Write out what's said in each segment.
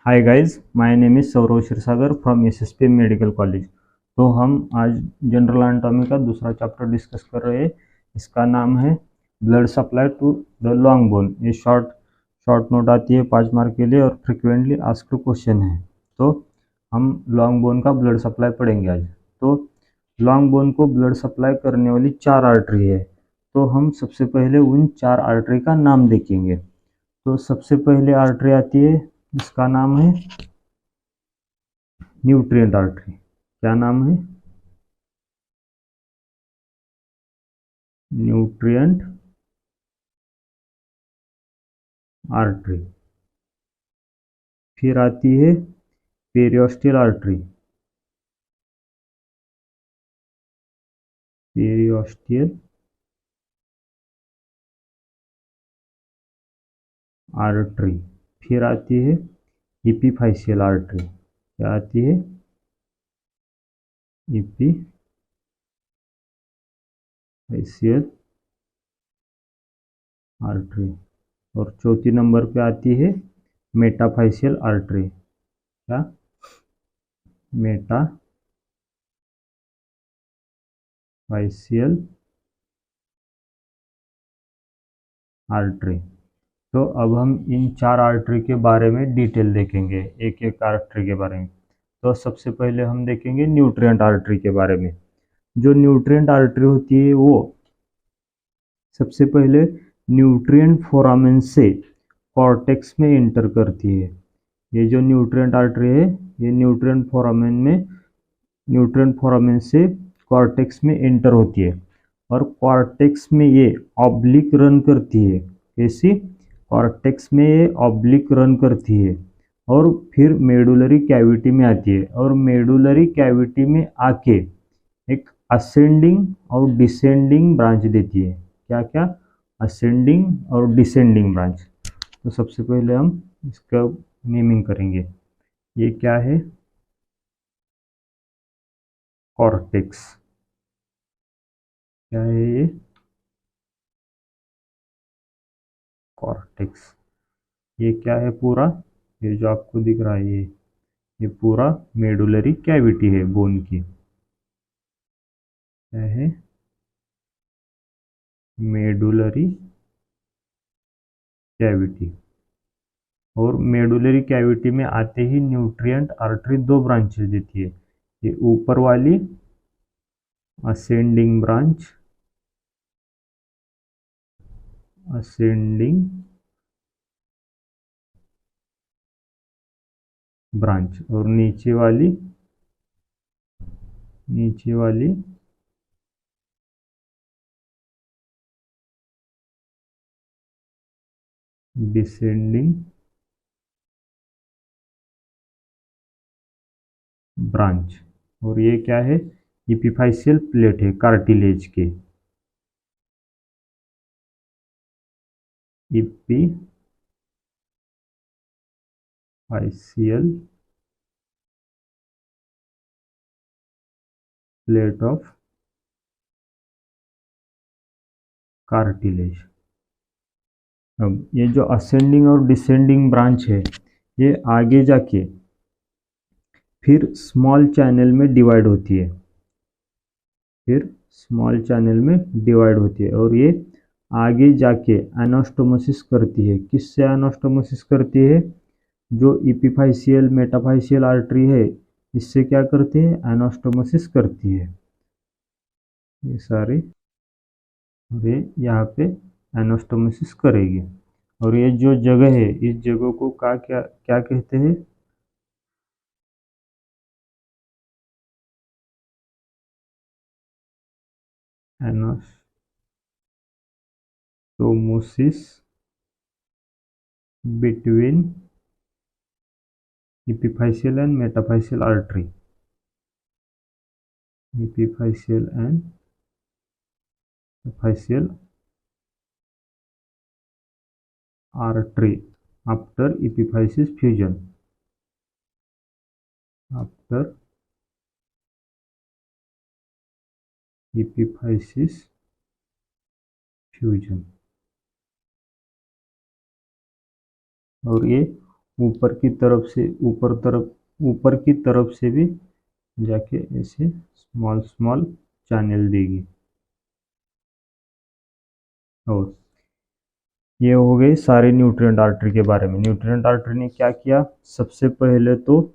Hi guys, my name is Saurav Kshirsagar from SSP medical college. तो हम आज जनरल एनाटॉमी का दूसरा चैप्टर डिस्कस कर रहे हैं। इसका नाम है blood supply to the long bone. ये शॉर्ट शॉर्ट नोट आती है 5 मार्क के लिए और फ्रिक्वेंटली आस्क्ड क्वेश्चन है। तो हम लॉन्ग बोन का ब्लड सप्लाई पढ़ेंगे आज। तो लॉन्ग बोन को ब्लड सप्लाई करने वाली 4 आर्टरी है। तो हम सबसे पहले उन 4 आर्टरी का नाम देखेंगे। तो सबसे पहले आर्टरी आती है, इसका नाम है न्यूट्रिएंट आर्टरी। क्या नाम है? Nutrient artery. फिर आती है पेरियोस्टियल आर्टरी। Periosteal artery. फिर आती है इपीफाइशियल आर्टरी। क्या आती है? इपीफाइशियल आर्टरी। और चौथी नंबर पे आती है मेटाफाइशियल आर्टरी। क्या? मेटाफाइशियल आर्टरी। तो अब हम इन 4 आर्टरी के बारे में डिटेल देखेंगे, एक एक आर्टरी के बारे में। तो सबसे पहले हम देखेंगे न्यूट्रिएंट आर्टरी के बारे में। जो न्यूट्रिएंट आर्टरी होती है वो सबसे पहले न्यूट्रिएंट फोरामेन से कॉर्टेक्स में एंटर करती है। ये जो न्यूट्रिएंट आर्टरी है, ये न्यूट्रिएंट फोरामेन से कॉर्टेक्स में एंटर होती है और कॉर्टेक्स में ये ऑब्लिक रन करती है। कैसी? कॉर्टेक्स में ये ऑब्लिक रन करती है और फिर मेडुलरी कैविटी में आती है और मेडुलरी कैविटी में आके एक असेंडिंग और डिसेंडिंग ब्रांच देती है। क्या क्या? असेंडिंग और डिसेंडिंग ब्रांच। तो सबसे पहले हम इसका नेमिंग करेंगे। ये क्या है? कॉर्टेक्स। क्या है ये? कॉर्टेक्स। ये क्या है पूरा? ये जो आपको दिख रहा है ये पूरा मेडुलरी कैविटी है बोन की। क्या है? Medullary cavity. और मेडुलरी कैविटी में आते ही न्यूट्रिएंट आर्टरी 2 ब्रांचेस देती है। ये ऊपर वाली असेंडिंग ब्रांच और नीचे वाली डिसेंडिंग ब्रांच। और ये क्या है? इपीफाइशियल प्लेट है कार्टिलेज के। इपीफाइशियल प्लेट ऑफ कार्टिलेज। अब ये जो असेंडिंग और डिसेंडिंग ब्रांच है, ये आगे जाके फिर स्मॉल चैनल में डिवाइड होती है। और ये आगे जाके एनास्टोमोसिस करती है। किससे एनास्टोमोसिस करती है? जो इपीफाइशियल मेटाफाइशियल आर्टरी है, इससे क्या करती है? एनास्टोमोसिस करती है। ये सारे और ये यहाँ पे एनास्टोमोसिस करेगी। और ये जो जगह है, इस जगह को क्या क्या क्या कहते हैं? Anastomosis between epiphyseal and metaphyseal artery। epiphyseal and metaphyseal artery after epiphysis fusion। after epiphysis fusion। और ये ऊपर की तरफ से भी जाके ऐसे स्मॉल स्मॉल चैनल देगी। और ये हो गए सारे न्यूट्रिएंट आर्टरी के बारे में। न्यूट्रिएंट आर्टरी ने क्या किया, सबसे पहले तो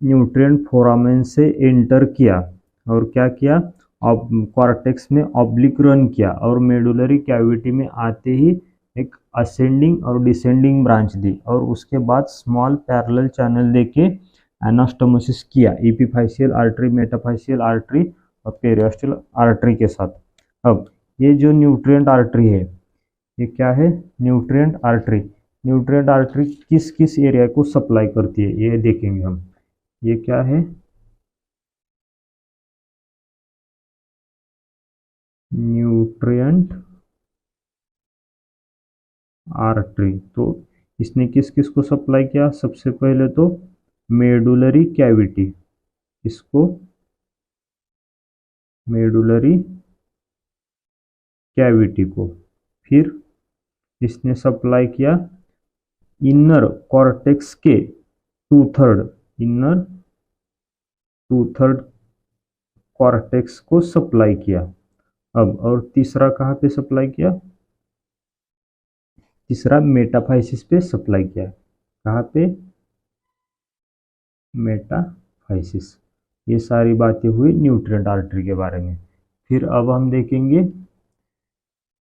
न्यूट्रिएंट फोरामेन से एंटर किया और क्या किया, कॉर्टेक्स में ऑब्लिक रन किया और मेडुलरी कैविटी में आते ही एक असेंडिंग और डिसेंडिंग ब्रांच दी और उसके बाद स्मॉल पैरेलल चैनल देके एनास्टोमोसिस किया एपिफाइशियल आर्टरी, मेटाफाइशियल आर्टरी और पेरियोस्टल आर्टरी के साथ। अब ये जो न्यूट्रिएंट आर्टरी है, ये क्या है, न्यूट्रिएंट आर्टरी। न्यूट्रिएंट आर्टरी किस किस एरिया को सप्लाई करती है ये देखेंगे हम। ये क्या है, न्यूट्रिएंट आर्टरी। तो इसने किस किस को सप्लाई किया, सबसे पहले तो मेडुलरी कैविटी, इसको मेडुलरी कैविटी को। फिर इसने सप्लाई किया इनर कॉर्टेक्स के इनर टू थर्ड कॉर्टेक्स को सप्लाई किया। अब और तीसरा कहाँ पे सप्लाई किया, तीसरा मेटाफाइसिस पे सप्लाई किया। कहाँ पे, मेटाफाइसिस। ये सारी बातें हुई न्यूट्रिएंट आर्टरी के बारे में। फिर अब हम देखेंगे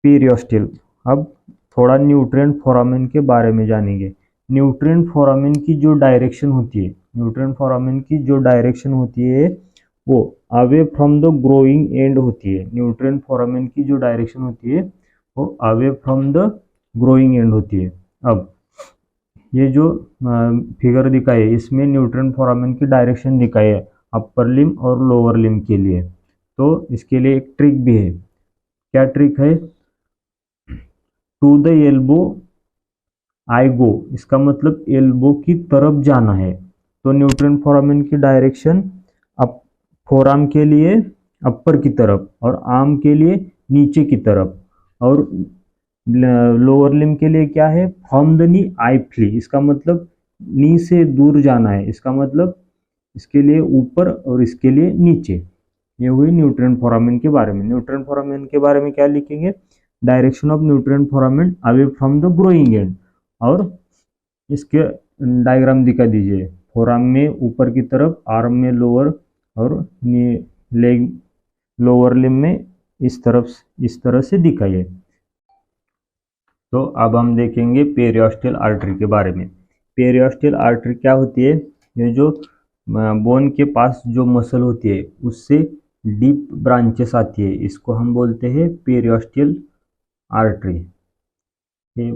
पेरियोस्टल। अब थोड़ा न्यूट्रिएंट फोरामेन के बारे में जानेंगे। न्यूट्रिएंट फोरामेन की जो डायरेक्शन होती है, न्यूट्रिएंट फोरामेन की जो डायरेक्शन होती है वो away from the growing and होती है। न्यूट्रिएंट फोरामेन की जो डायरेक्शन होती है वो away from the growing and होती है। अब ये जो फिगर दिखाई है इसमें न्यूट्रिएंट फोरामेन की डायरेक्शन दिखाई है अपर लिम और लोअर लिम के लिए। तो इसके लिए एक ट्रिक भी है। क्या ट्रिक है, to the elbow I go, इसका मतलब एल्बो की तरफ जाना है। तो न्यूट्रिएंट फोरामेन की डायरेक्शन अप, फोराम के लिए अपर की तरफ और आर्म के लिए नीचे की तरफ, और लोअर लिम के लिए क्या है, from the knee I flee, इसका मतलब नी से दूर जाना है, इसका मतलब इसके लिए ऊपर और इसके लिए नीचे। ये हुई न्यूट्रिएंट फोरामेन के बारे में। न्यूट्रिएंट फोरामेन के बारे में क्या लिखेंगे, direction of nutrient foramen away from the growing end. और इसके डायग्राम दिखा दीजिए, फोराम में ऊपर की तरफ, आर्म में लोअर और लेग लोअर लिम में इस तरह से दिखाइए। तो अब हम देखेंगे पेरियोस्टल आर्टरी के बारे में। पेरियोस्टल आर्टरी क्या होती है, ये जो बोन के पास जो मसल होती है उससे डीप ब्रांचेस आती है, इसको हम बोलते हैं पेरियोस्टल आर्टरी। ये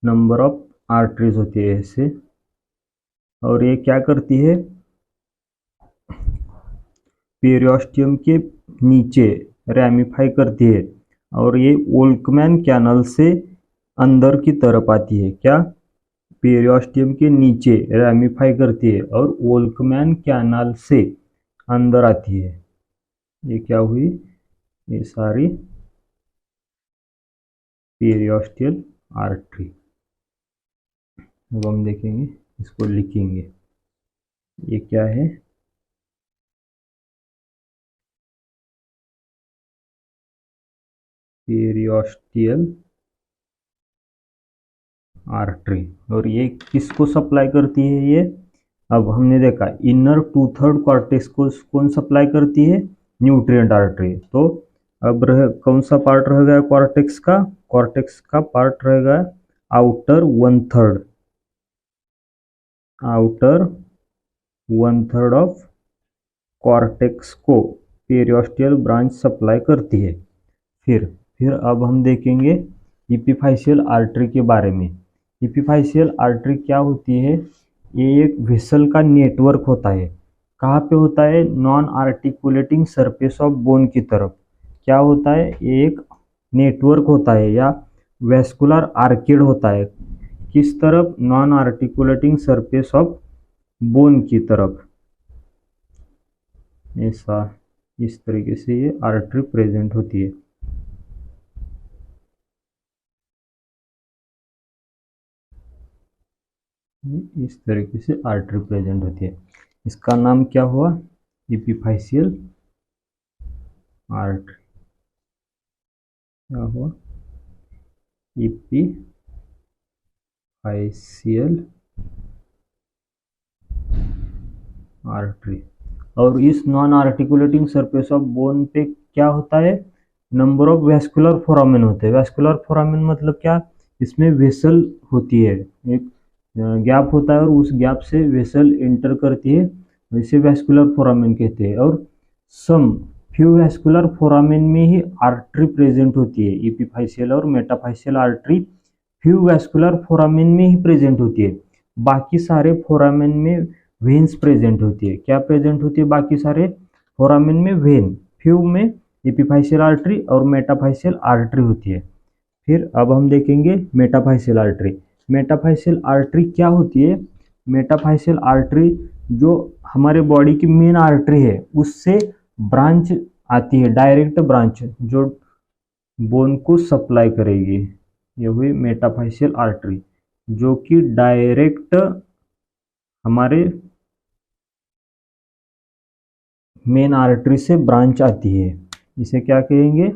नंबर ऑफ आर्टरीज होती है ऐसे, और ये क्या करती है, पेरियोस्टियम के नीचे रैमिफाई करती है और ये वोल्कमैन कैनल से अंदर की तरफ आती है। क्या, पेरियोस्टियम के नीचे रैमिफाई करती है और वोल्कमैन कैनाल से अंदर आती है। ये क्या हुई, ये सारी पेरियोस्टियल आर्टरी। अब हम देखेंगे, इसको लिखेंगे, ये क्या है, पेरियोस्टियल आर्टरी। और ये किसको सप्लाई करती है ये, अब हमने देखा इनर टू थर्ड कॉर्टेक्स को कौन सप्लाई करती है, न्यूट्रिएंट आर्टरी। तो अब कौन सा पार्ट रह गया कॉर्टेक्स का पार्ट रहेगा outer one third of cortex को पेरियोस्टियल ब्रांच सप्लाई करती है। फिर अब हम देखेंगे इपिफाइशियल आर्टरी के बारे में। इपिफाइशियल आर्टरी क्या होती है, ये एक वेसल का नेटवर्क होता है। कहाँ पे होता है, non articulating surface of bone की तरफ। क्या होता है, ये एक नेटवर्क होता है या वेस्कुलर आर्किड होता है, किस तरफ, non articulating surface of bone की तरफ। ऐसा इस तरीके से ये आर्टरी प्रेजेंट होती है। इस तरीके से आर्टरी प्रेजेंट होती है। इसका नाम क्या हुआ? एपिफाइशियल आर्टरी। क्या हुआ? एपिफाइशियल आर्टरी। और इस non articulating surface of bone पे क्या होता है? नंबर ऑफ वैस्कुलर फोरामेन होते हैं। वैस्कुलर फोरामेन मतलब क्या? इसमें वेसल होती है, एक गैप होता है और उस गैप से वेसल एंटर करती है, इसे वैस्कुलर फोरामेन कहते हैं। और सम फ्यू वैस्कुलर फोरामेन में ही आर्टरी प्रेजेंट होती है। एपिफाइशियल और मेटाफाइशियल आर्टरी फ्यू वैस्कुलर फोरामेन में ही प्रेजेंट होती है। बाकी सारे फोरामेन में वेन्स प्रेजेंट होती है। क्या प्रेजेंट होती है? बाकी सारे फोरामेन में वेन, फ्यू में एपिफाइशियल आर्टरी और मेटाफाइशियल आर्टरी होती है। फिर अब हम देखेंगे मेटाफाइशियल आर्टरी। मेटाफाइशियल आर्टरी क्या होती है? मेटाफाइशियल आर्टरी जो हमारे बॉडी की मेन आर्टरी है उससे ब्रांच आती है, डायरेक्ट ब्रांच जो बोन को सप्लाई करेगी। ये हुई मेटाफाइशियल आर्टरी जो कि डायरेक्ट हमारे मेन आर्टरी से ब्रांच आती है। इसे क्या कहेंगे?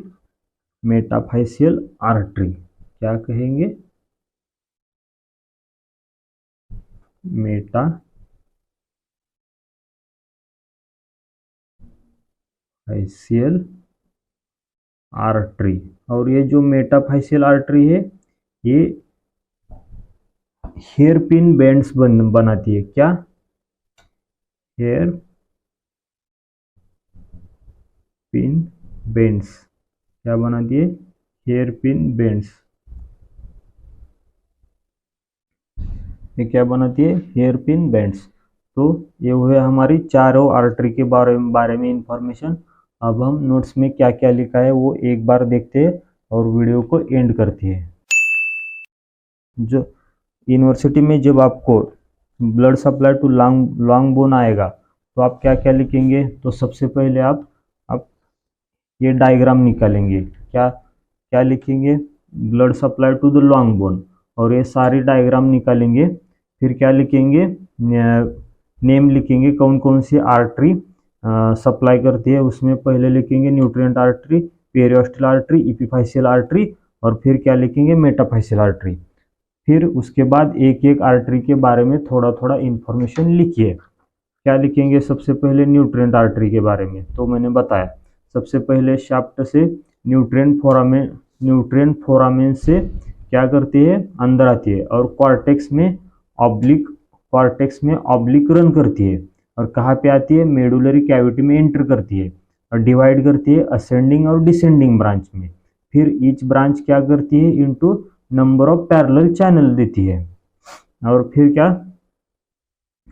मेटाफाइशियल आर्टरी। क्या कहेंगे? मेटाफाइशियल आर्टरी। और ये जो मेटाफाइशियल आर्टरी है ये हेयर पिन बैंड्स बनाती है। क्या? Hair pin bands. क्या बनाती है? Hair pin bands. ये क्या बनाती है? Hair pin bands. तो ये हुए हमारी चारों आर्टरी के बारे में इंफॉर्मेशन। अब हम नोट्स में क्या क्या लिखा है वो एक बार देखते हैं और वीडियो को एंड करते हैं। जो यूनिवर्सिटी में जब आपको blood supply to long bone आएगा तो आप क्या क्या लिखेंगे? तो सबसे पहले आप ये डायग्राम निकालेंगे। क्या क्या लिखेंगे? Blood supply to the long bone, और ये सारी डायग्राम निकालेंगे। फिर क्या लिखेंगे? नेम लिखेंगे, कौन कौन सी आर्टरी सप्लाई करती है। उसमें पहले लिखेंगे nutrient artery, periosteal artery, epiphyseal artery, और फिर क्या लिखेंगे? Metaphyseal artery. फिर उसके बाद एक एक आर्टरी के बारे में थोड़ा थोड़ा इंफॉर्मेशन लिखिए। क्या लिखेंगे? सबसे पहले न्यूट्रिएंट आर्टरी के बारे में तो मैंने बताया। सबसे पहले शाफ्ट से न्यूट्रिएंट फोरामेन से क्या करती है? अंदर आती है और कॉर्टेक्स में ऑब्लिक रन करती है। और कहाँ पे आती है? मेडुलरी कैविटी में एंटर करती है और डिवाइड करती है असेंडिंग और डिसेंडिंग ब्रांच में। फिर ईच ब्रांच क्या करती है? Into number of parallel channel देती है। और फिर क्या?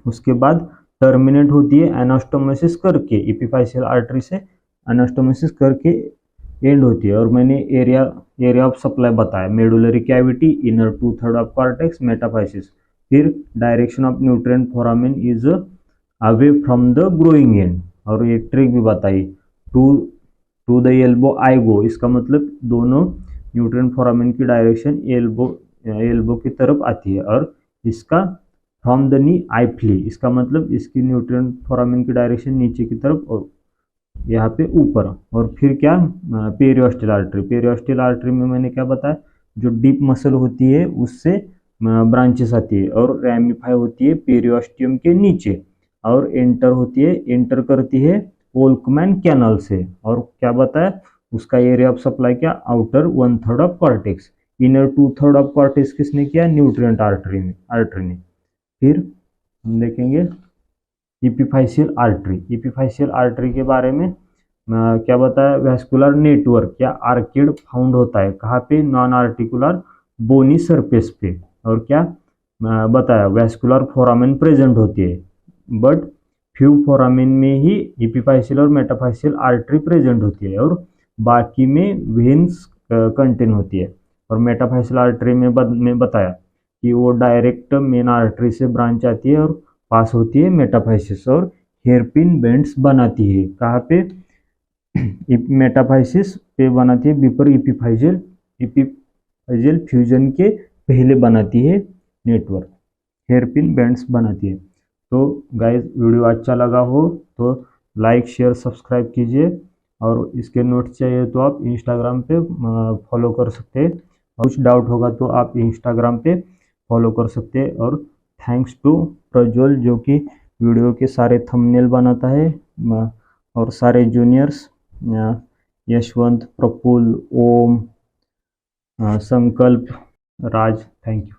उसके बाद टर्मिनेट होती है एनास्टोमोसिस करके, एपिफाइशियल आर्टरी से एनास्टोमोसिस करके एंड होती है। और मैंने एरिया ऑफ सप्लाई बताया, medullary cavity, inner 2/3 of cortex, metaphysis. फिर direction of nutrient foramen is away from the growing end. और एक ट्रिक भी बताई, to the elbow I go. इसका मतलब दोनों न्यूट्रिएंट फोरामेन की डायरेक्शन एल्बो की तरफ आती है। और इसका from the knee I flee, इसका मतलब इसकी न्यूट्रिएंट फोरामेन की डायरेक्शन नीचे की तरफ और यहाँ पे ऊपर। और फिर क्या? Periosteal artery. पेरियोस्टल आर्टरी में मैंने क्या बताया? जो डीप मसल होती है उससे ब्रांचेस आती है और रैमिफाई होती है पेरियोस्टियम के नीचे, और एंटर करती है वोल्कमैन कैनल से। और क्या बताया? उसका एरिया ऑफ सप्लाई क्या? Outer 1/3 of cortex. Inner 2/3 of cortex किसने किया? न्यूट्रिएंट आर्टरी ने। फिर हम देखेंगे एपिफाइशियल आर्टरी। एपिफाइशियल आर्टरी के बारे में क्या बताया? वैस्कुलर नेटवर्क या आर्केड फाउंड होता है। कहाँ पे? नॉन आर्टिकुलर बोनी सरफेस पे। और क्या बताया? वैस्कुलर फोरामेन प्रेजेंट होती है, बट फ्यू फोरामेन में ही एपिफाइशियल और मेटाफाइशियल आर्टरी प्रेजेंट होती है और बाकी में वेन्स कंटेन होती है। और मेटाफाइशियल आर्टरी में बताया कि वो डायरेक्ट मेन आर्टरी से ब्रांच आती है और पास होती है मेटाफाइसिस और हेयरपिन बैंड्स बनाती है। कहाँ पे? मेटाफाइसिस पे बनाती है बिफोर एपिफाइजियल फ्यूजन के पहले बनाती है नेटवर्क। हेयर पिन बैंड्स बनाती है। तो गाइस वीडियो अच्छा लगा हो तो लाइक शेयर सब्सक्राइब कीजिए, और इसके नोट्स चाहिए तो आप इंस्टाग्राम पे फॉलो कर सकते हैं, और कुछ डाउट होगा तो आप इंस्टाग्राम पे फॉलो कर सकते हैं। और थैंक्स टू प्रज्वल जो कि वीडियो के सारे थंबनेल बनाता है, और सारे जूनियर्स यशवंत, प्रफुल्ल, ओम, संकल्प, राज, थैंक यू।